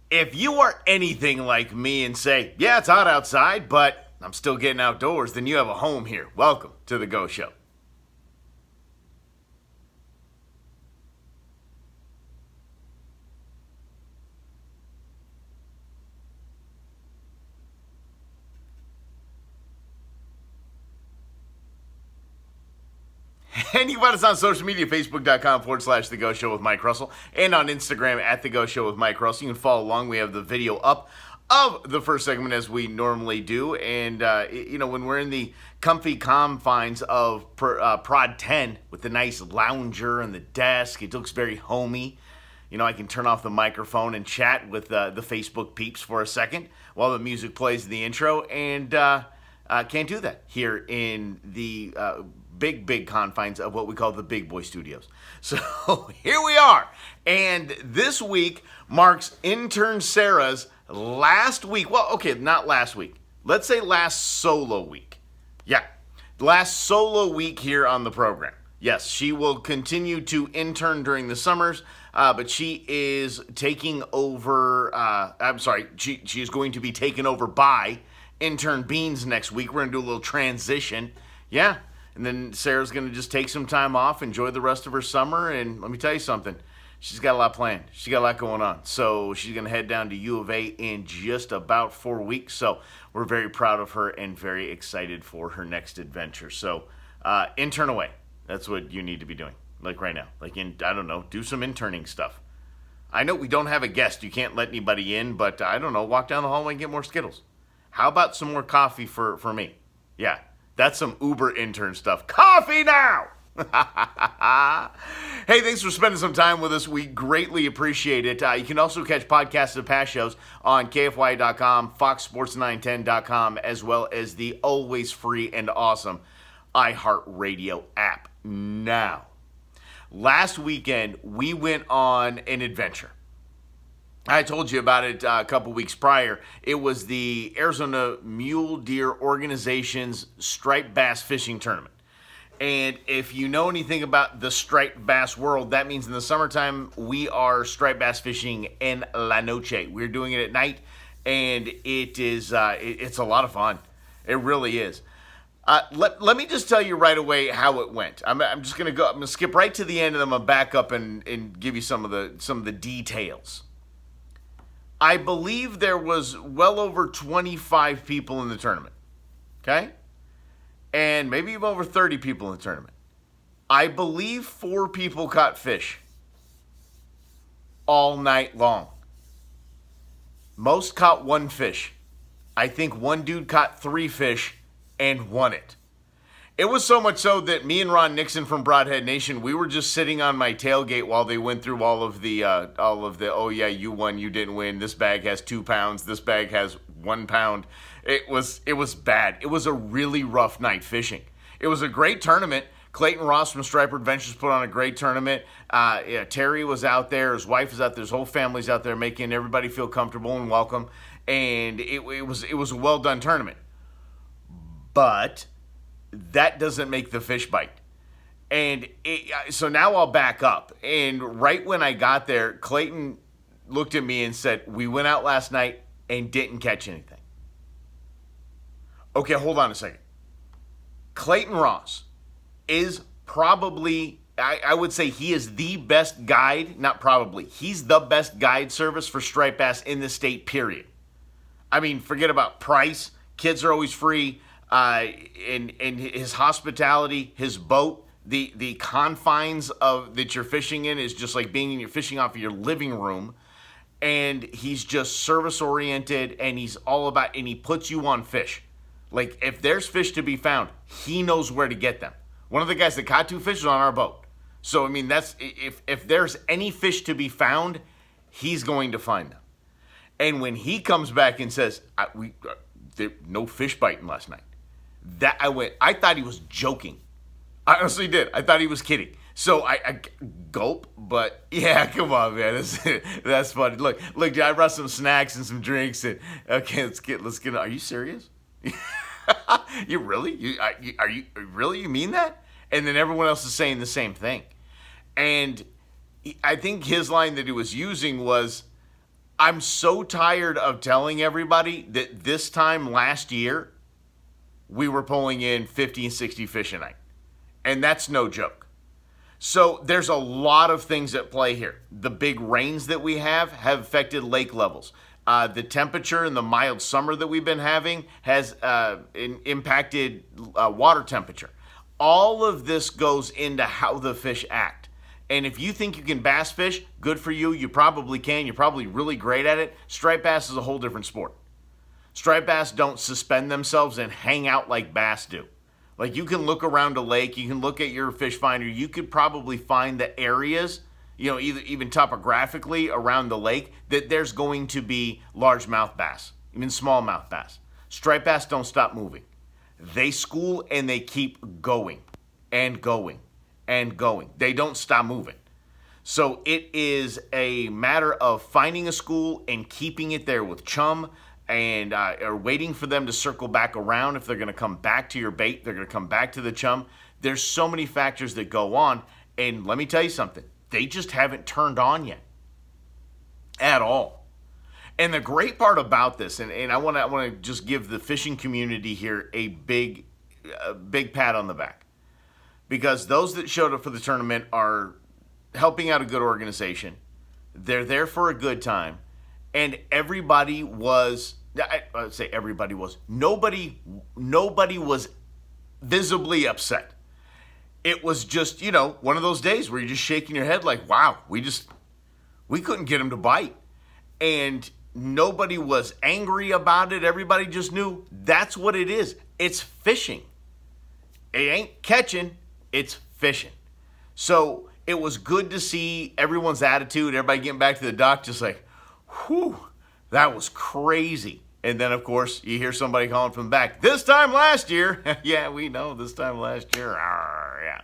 If you are anything like me and say, yeah, it's hot outside, but I'm still getting outdoors, then you have a home here. Welcome to The Go Show. And you find us on social media, facebook.com/The Go Show with Mike Russell, and on Instagram at The Go Show with Mike Russell. You can follow along. We have the video up of the first segment as we normally do. And, when we're in the comfy confines of Prod 10 with the nice lounger and the desk, it looks very homey. I can turn off the microphone and chat with the Facebook peeps for a second while the music plays in the intro. And can't do that here in the big confines of what we call the Big Boy Studios. So here we are. And this week marks intern Sarah's last week. Well, okay, not last week. Let's say last solo week. Yeah, last solo week here on the program. Yes, she will continue to intern during the summers, but she is taking over. She is going to be taken over by intern Beans next week. We're going to do a little transition. Yeah. And then Sarah's going to just take some time off, enjoy the rest of her summer. And let me tell you something. She's got a lot planned. She's got a lot going on. So she's going to head down to U of A in just about 4 weeks. So we're very proud of her and very excited for her next adventure. So intern away. That's what you need to be doing. Like right now. Do some interning stuff. I know we don't have a guest. You can't let anybody in. But walk down the hallway and get more Skittles. How about some more coffee for me? Yeah. That's some Uber intern stuff. Coffee now! Hey, thanks for spending some time with us. We greatly appreciate it. You can also catch podcasts of past shows on KFY.com, FoxSports910.com, as well as the always free and awesome iHeartRadio app. Now, last weekend, we went on an adventure. I told you about it a couple weeks prior. It was the Arizona Mule Deer Organization's Striped Bass Fishing Tournament. And if you know anything about the striped bass world, that means in the summertime, we are striped bass fishing en la noche. We're doing it at night, and it's a lot of fun. It really is. Let me just tell you right away how it went. I'm just going to skip right to the end, and I'm going to back up and give you some of the details. I believe there was well over 25 people in the tournament, okay? And maybe even over 30 people in the tournament. I believe 4 people caught fish all night long. Most caught 1 fish. I think one dude caught 3 fish and won it. It was so much so that me and Ron Nixon from Broadhead Nation, we were just sitting on my tailgate while they went through all of the, oh yeah, you won, you didn't win. This bag has 2 pounds. This bag has 1 pound. It was bad. It was a really rough night fishing. It was a great tournament. Clayton Ross from Striper Adventures put on a great tournament. Terry was out there. His wife was out there. His whole family's out there making everybody feel comfortable and welcome. And it was a well-done tournament. But that doesn't make the fish bite. And so now I'll back up. And right when I got there, Clayton looked at me and said, we went out last night and didn't catch anything. Okay, hold on a second. Clayton Ross is probably, I would say he is the best guide, not probably, he's the best guide service for striped bass in the state, period. I mean, forget about price. Kids are always free. And his hospitality, his boat, the confines of that you're fishing in is just like being in your fishing off of your living room. And he's just service oriented, and he's all about, and he puts you on fish. Like if there's fish to be found, he knows where to get them. One of the guys that caught 2 fish was on our boat. So I mean, that's if there's any fish to be found, he's going to find them. And when he comes back and says, no fish biting last night. I thought he was joking. I honestly did. I thot he was kidding. So I gulp, but yeah, come on, man. That's funny. Look, dude, I brought some snacks and some drinks, and okay, let's get. Are you serious? You really? You mean that? And then everyone else is saying the same thing. And I think his line that he was using was, I'm so tired of telling everybody that this time last year, we were pulling in 50 and 60 fish a night. And that's no joke. So there's a lot of things at play here. The big rains that we have affected lake levels. The temperature and the mild summer that we've been having has impacted water temperature. All of this goes into how the fish act. And if you think you can bass fish, good for you. You probably can. You're probably really great at it. Striped bass is a whole different sport. Striped bass don't suspend themselves and hang out like bass do. Like, you can look around a lake, you can look at your fish finder, you could probably find the areas, even topographically around the lake, that there's going to be largemouth bass, even smallmouth bass. Striped bass don't stop moving. They school and they keep going and going and going. They don't stop moving. So it is a matter of finding a school and keeping it there with chum, and are waiting for them to circle back around. If they're going to come back to your bait, they're going to come back to the chum. There's so many factors that go on, and let me tell you something. They just haven't turned on yet at all. And the great part about this, and I want to just give the fishing community here a big pat on the back, because those that showed up for the tournament are helping out a good organization. They're there for a good time. And everybody was, I say everybody was, nobody was visibly upset. It was just, one of those days where you're just shaking your head like, wow, we couldn't get him to bite. And nobody was angry about it. Everybody just knew that's what it is. It's fishing. It ain't catching, it's fishing. So it was good to see everyone's attitude, everybody getting back to the dock just like, whew, that was crazy. And then, of course, you hear somebody calling from the back, this time last year. Yeah, we know, this time last year.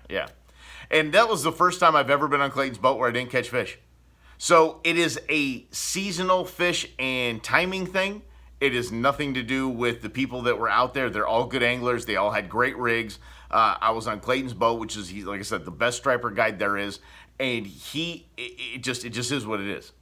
Yeah. And that was the first time I've ever been on Clayton's boat where I didn't catch fish. So it is a seasonal fish and timing thing. It is nothing to do with the people that were out there. They're all good anglers. They all had great rigs. I was on Clayton's boat, which is, like I said, the best striper guide there is. And it just is what it is.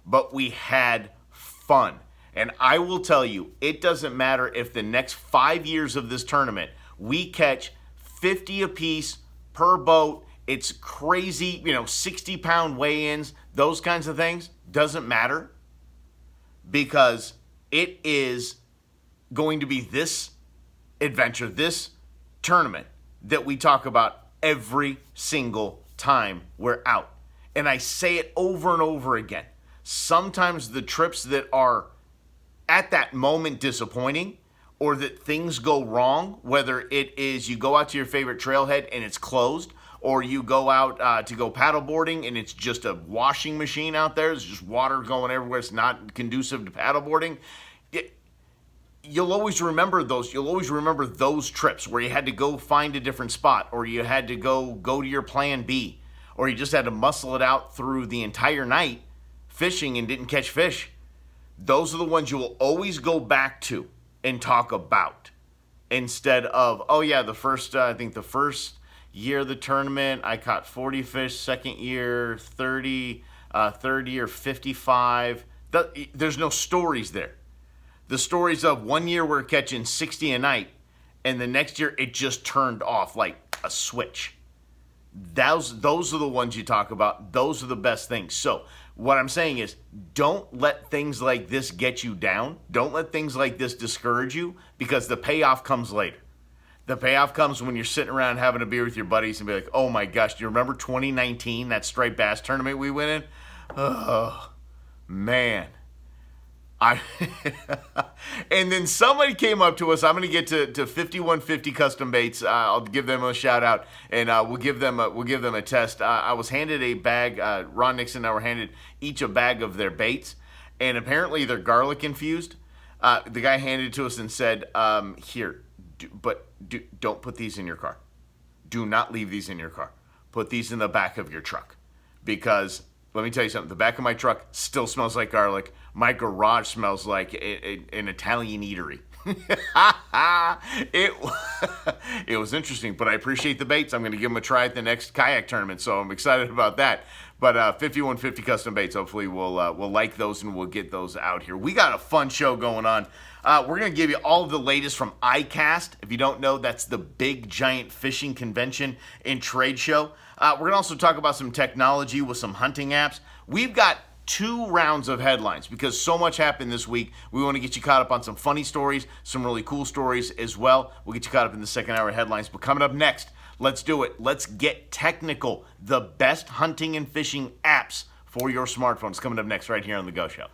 But we had fun. And I will tell you, it doesn't matter if the next 5 years of this tournament, we catch 50 apiece per boat. It's crazy, 60-pound weigh-ins, those kinds of things. Doesn't matter, because it is going to be this adventure, this tournament that we talk about every single time we're out. And I say it over and over again. Sometimes the trips that are at that moment disappointing, or that things go wrong, whether it is you go out to your favorite trailhead and it's closed, or you go out to go paddleboarding and it's just a washing machine out there, there's just water going everywhere, it's not conducive to paddleboarding. You'll always remember those. You'll always remember those trips where you had to go find a different spot, or you had to go to your plan B, or you just had to muscle it out through the entire night fishing and didn't catch fish. Those are the ones you will always go back to and talk about, instead of, oh yeah, the first year of the tournament, I caught 40 fish, second year, 30, third year, 55. There's no stories there. The stories of one year we're catching 60 a night, and the next year it just turned off like a switch. Those are the ones you talk about. Those are the best things. So what I'm saying is, don't let things like this get you down. Don't let things like this discourage you, because the payoff comes later. The payoff comes when you're sitting around having a beer with your buddies and be like, oh my gosh, do you remember 2019, that striped bass tournament we went in? Oh, man. And then somebody came up to us. I'm going to get to 5150 Custom Baits. I'll give them a shout out, and we'll give them a test. I was handed a bag. Ron Nixon and I were handed each a bag of their baits, and apparently they're garlic infused. The guy handed it to us and said, "Here, don't put these in your car. Do not leave these in your car. Put these in the back of your truck, because." Let me tell you something. The back of my truck still smells like garlic. My garage smells like an Italian eatery. It was interesting, but I appreciate the baits. I'm going to give them a try at the next kayak tournament, so I'm excited about that. But 5150 Custom Baits, hopefully we'll like those and we'll get those out here. We got a fun show going on. We're going to give you all of the latest from ICAST. If you don't know, that's the big, giant fishing convention and trade show. We're going to also talk about some technology with some hunting apps. We've got 2 rounds of headlines because so much happened this week. We want to get you caught up on some funny stories, some really cool stories as well. We'll get you caught up in the second hour headlines. But coming up next, let's do it. Let's get technical. The best hunting and fishing apps for your smartphones coming up next right here on The Go Show.